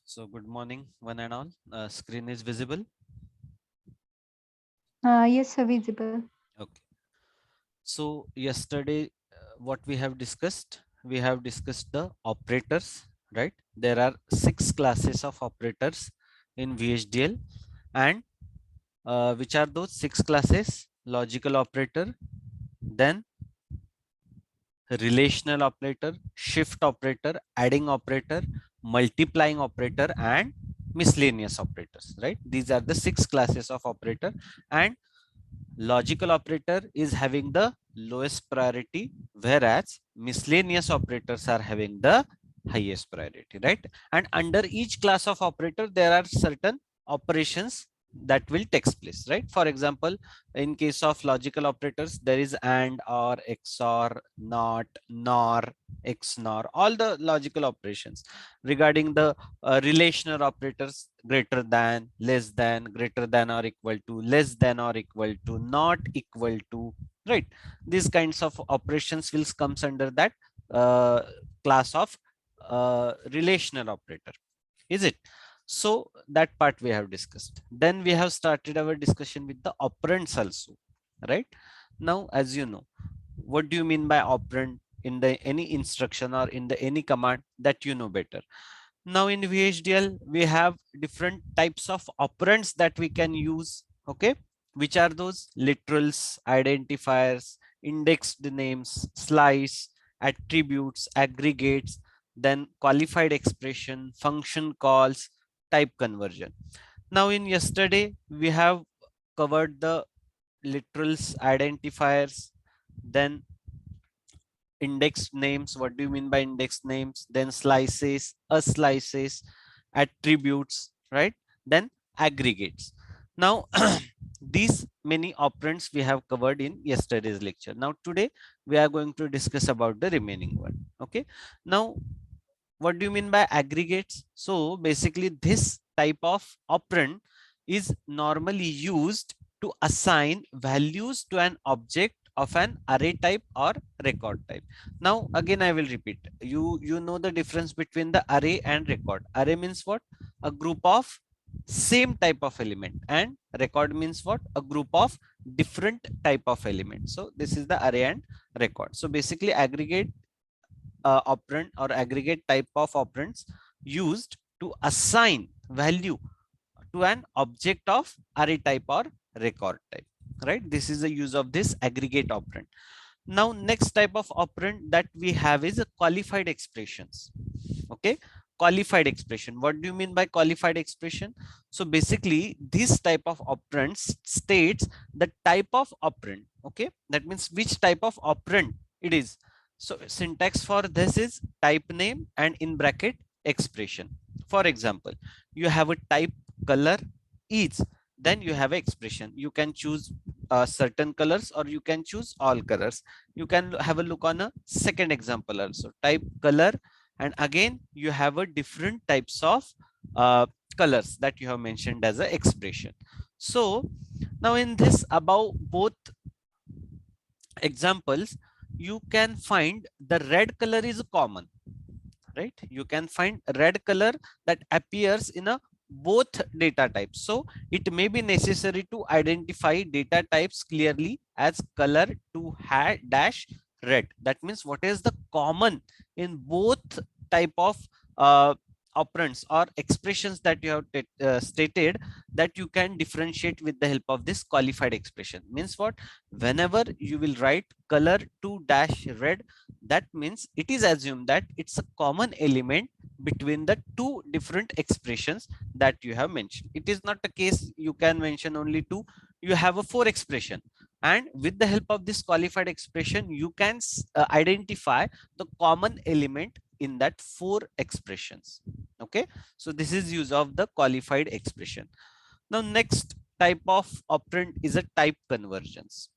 So good morning, one and all. Screen is visible. Yes, sir, visible. Okay. So yesterday, what we have discussed the operators, right? There are 6 classes of operators in VHDL, and which are those 6 classes? Logical operator, then relational operator, shift operator, adding operator, multiplying operator, and miscellaneous operators, right? These are the 6 classes of operator, and logical operator is having the lowest priority, whereas miscellaneous operators are having the highest priority, right? And under each class of operator there are certain operations that will take place, right? For example, in case of logical operators, there is and, or, XOR, not, nor, XNOR, all the logical operations. Regarding the relational operators, greater than, less than, greater than or equal to, less than or equal to, not equal to, right? These kinds of operations will comes under that uh, class of relational operator, is it? So that part we have discussed. Then we have started our discussion with the operands also, right? Now, as you know, what do you mean by operand in the any instruction or in the any command that you know better? Now in VHDL, we have different types of operands that we can use. Okay. Which are those? Literals, identifiers, indexed names, slice, attributes, aggregates, then qualified expression, function calls, type conversion. Now in yesterday, we have covered the literals, identifiers, then index names. What do you mean by index names? Then slices, a slices, attributes, right? Then aggregates. Now these many operands we have covered in yesterday's lecture. Now today we are going to discuss about the remaining one. Okay. Now what do you mean by aggregates? So basically this type of operand is normally used to assign values to an object of an array type or record type. Now again I will repeat. You know the difference between the array and record. Array means what? A group of same type of element, and record means what? A group of different type of elements. So this is the array and record. So basically aggregate operand or aggregate type of operands used to assign value to an object of array type or record type, right? This is the use of this aggregate operand. Now next type of operand that we have is a qualified expressions. Okay. Qualified expression, what do you mean by qualified expression? So basically this type of operand states the type of operand. Okay, that means which type of operand it is. So syntax for this is type name and in bracket expression. For example, you have a type color each, then you have an expression. You can choose certain colors or you can choose all colors. You can have a look on a second example also. Type color, and again you have a different types of uh, colors that you have mentioned as an expression. So now in this above both examples, you can find the red color is common, right? You can find red color that appears in a both data types. So it may be necessary to identify data types clearly as color to dash red. That means what is the common in both type of uh, operands or expressions that you have stated, that you can differentiate with the help of this qualified expression. Means what? Whenever you will write color to dash red, that means it is assumed that it's a common element between the two different expressions that you have mentioned. It is not a case you can mention only two. You have a 4 expression, and with the help of this qualified expression you can identify the common element in that 4 expressions. Okay, so this is use of the qualified expression. Now next type of operand is a type convergence.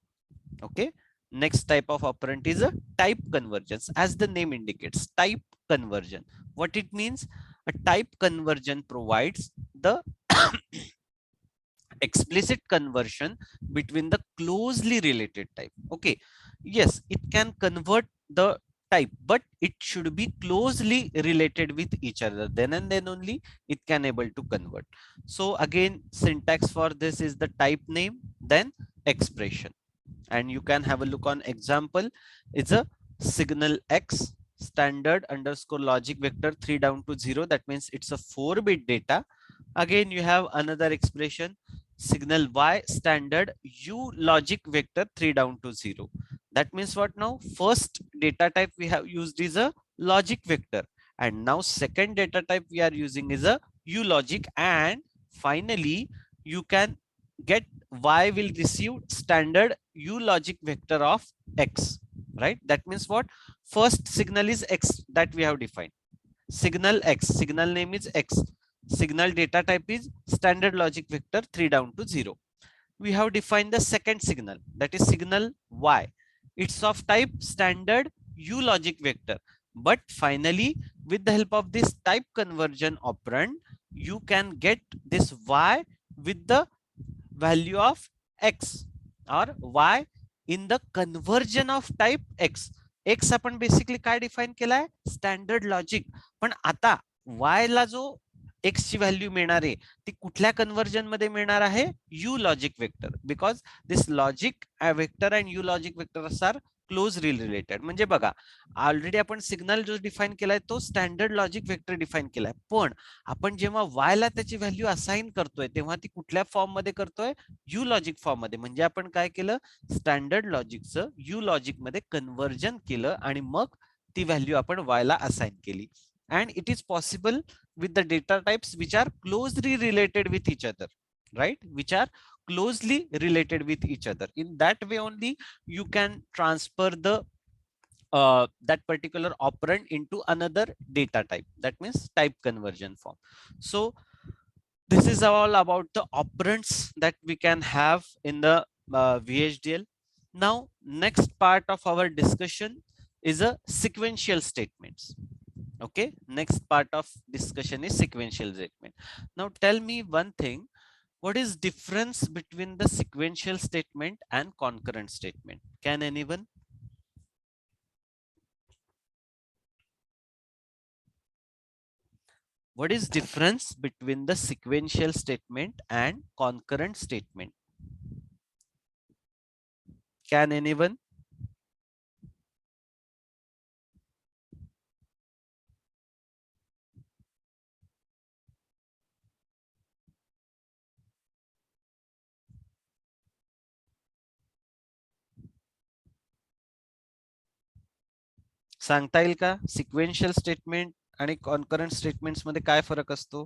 Okay, next type of operand is a type convergence. As the name indicates, type conversion, what it means? A type conversion provides the explicit conversion between the closely related type. Okay, yes, it can convert the type, but it should be closely related with each other. Then and then only it can able to convert. So again, syntax for this is the type name, then expression. And you can have a look on example. It's a signal X standard underscore logic vector 3 down to 0. That means it's a 4-bit data. Again, you have another expression, signal Y standard U logic vector 3 down to 0. That means what now? First data type we have used is a logic vector. And now second data type we are using is a U logic. And finally, you can get Y will receive standard U logic vector of X, right? That means what? First signal is X that we have defined. Signal X, signal name is X. Signal data type is standard logic vector 3 down to 0. We have defined the second signal, that is signal Y. It's of type standard U logic vector. But finally, with the help of this type conversion operand, you can get this Y with the value of X or Y in the conversion of type X. X आपण basically काय define केलाय? Standard logic. पण आता Y ला जो X ची value मिळणार आहे ती कुठल्या कन्व्हर्जन मध्ये मिळणार आहे? U logic vector. Because this logic vector and U logic vector are closely related. म्हणजे बघा, ऑलरेडी आपण सिग्नल जो डिफाइन केलाय तो स्टँडर्ड लॉजिक वेक्टर डिफाइन केलाय, पण आपण जेव्हा Y ला त्याची व्हॅल्यू असाइन करतोय तेव्हा ती कुठल्या फॉर्म मध्ये करतोय? U लॉजिक फॉर्म मध्ये. म्हणजे आपण काय केलं? स्टँडर्ड लॉजिकचं U लॉजिक मध्ये कन्व्हर्जन केलं आणि मग ती व्हॅल्यू आपण Y ला असाइन केली. And it is possible with the data types which are closely related with each other, right? Which are closely related with each other. In that way only you can transfer the that particular operand into another data type. That means type conversion form. So this is all about the operands that we can have in the VHDL. Now next part of our discussion is a sequential statements. Okay, next part of discussion is sequential statement. Now tell me one thing, what is difference between the sequential statement and concurrent statement? Can anyone? What is difference between the sequential statement and concurrent statement? Can anyone? सांगता येईल का sequential statement आणि concurrent statements मध्ये काय फरक असतो?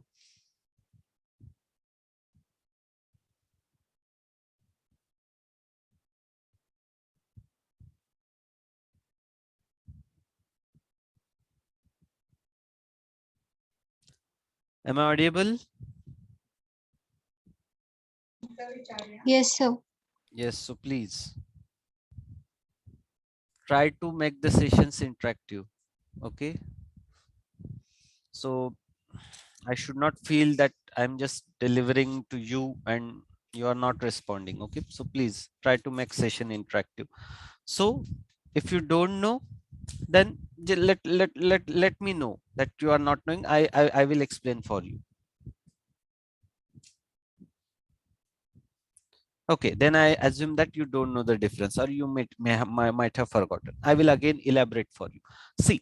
Am I audible? Yes, sir. Yes, so please try to make the sessions interactive. Okay, so I should not feel that I'm just delivering to you and you are not responding. Okay, so please try to make session interactive. So if you don't know, then let me know that you are not knowing. I will explain for you. Okay, then I assume that you don't know the difference, or you might have forgotten. I will again elaborate for you. See,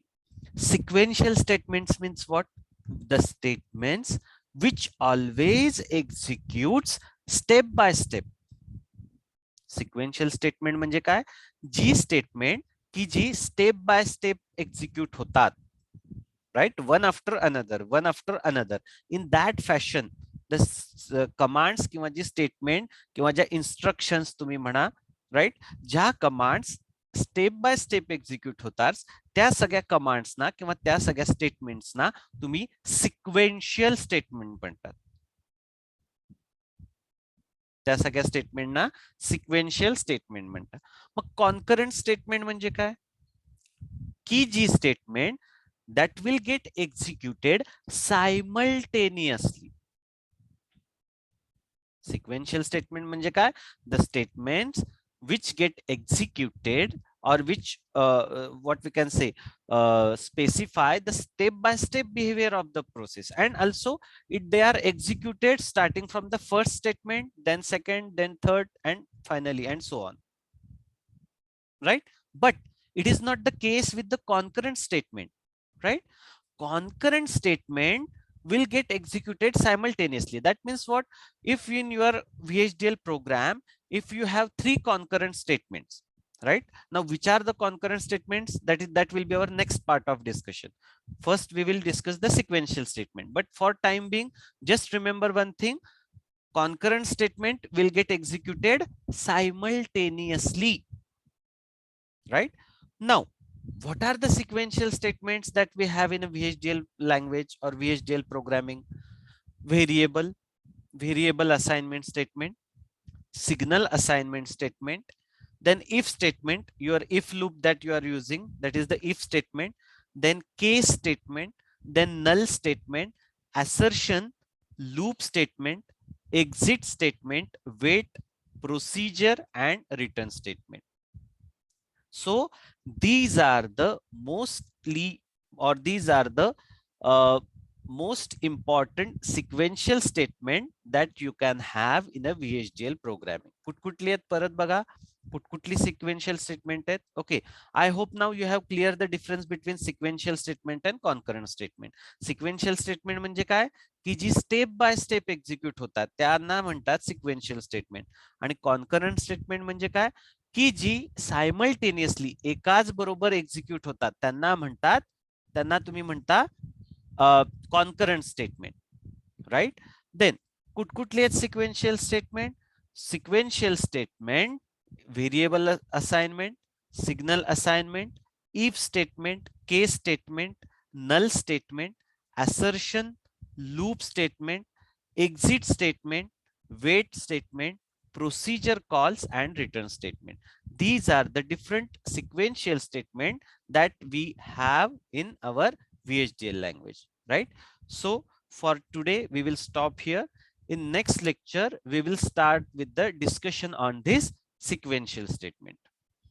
sequential statements means what? The statements which always executes step by step. Sequential statement म्हणजे काय? जी statement की जी step by step execute होतात, right? One after another. In that fashion, the commands किंवा जी statement किंवा ज्या instructions तुम्ही म्हणा, right, ज्या commands step by step execute होतात त्या सगळ्या कमांड्सना किंवा त्या सगळ्या स्टेटमेंट्सना तुम्ही सिक्वेन्शियल स्टेटमेंट म्हणतात. त्या सगळ्या स्टेटमेंटना सिक्वेन्शियल स्टेटमेंट म्हणतात. मग कॉन्करंट स्टेटमेंट म्हणजे काय? की जी statement that will get executed simultaneously. Sequential statement म्हणजे काय? The statements which get executed or which what we can say specify the step by step behavior of the process, and also they are executed starting from the first statement, then second, then third, and finally, and so on, right? But it is not the case with the concurrent statement, right? Concurrent statement will get executed simultaneously. That means what? If in your VHDL program, if you have three concurrent statements, right? Now, which are the concurrent statements? That will be our next part of discussion. First, we will discuss the sequential statement. But for time being, just remember one thing: concurrent statement will get executed simultaneously, right? Now, what are the sequential statements that we have in a VHDL language or VHDL programming? Variable, variable assignment statement, signal assignment statement, then if statement, your if loop that you are using, that is the if statement, then case statement, then null statement, assertion, loop statement, exit statement, wait, procedure, and return statement. So these are the mostly, or these are the uh, most important sequential statement that you can have in a VHDL programming. कुठकुठली आहेत परत बघा, कुठकुठली sequential statement आहेत. Okay, I hope now you have clear the difference between sequential statement and concurrent statement. Sequential statement म्हणजे काय, की जी step by step execute होतात त्यांना म्हणतात सिक्वेन्शियल स्टेटमेंट, आणि कॉन्करंट स्टेटमेंट म्हणजे काय, की जी सायमल्टेनियसली एकाच बरोबर एक्झिक्यूट होतात त्यांना म्हणतात, त्यांना तुम्ही म्हणता कॉन्करंट स्टेटमेंट, राईट? देन कुठकुठली आहेत sequential statement? Sequential statement, variable assignment, signal assignment, if statement, case statement, null statement, assertion, loop statement, exit statement, wait statement, procedure calls, and return statement. These are the different sequential statement that we have in our VHDL language, right? So for today, we will stop here. In next lecture, we will start with the discussion on this sequential statement,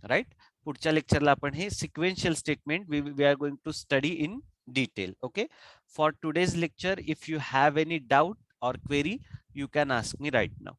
right? पुढच्या लेक्चरला आपण हे sequential statement we are going to study in detail. Okay, for today's lecture, if you have any doubt or query, you can ask me right now.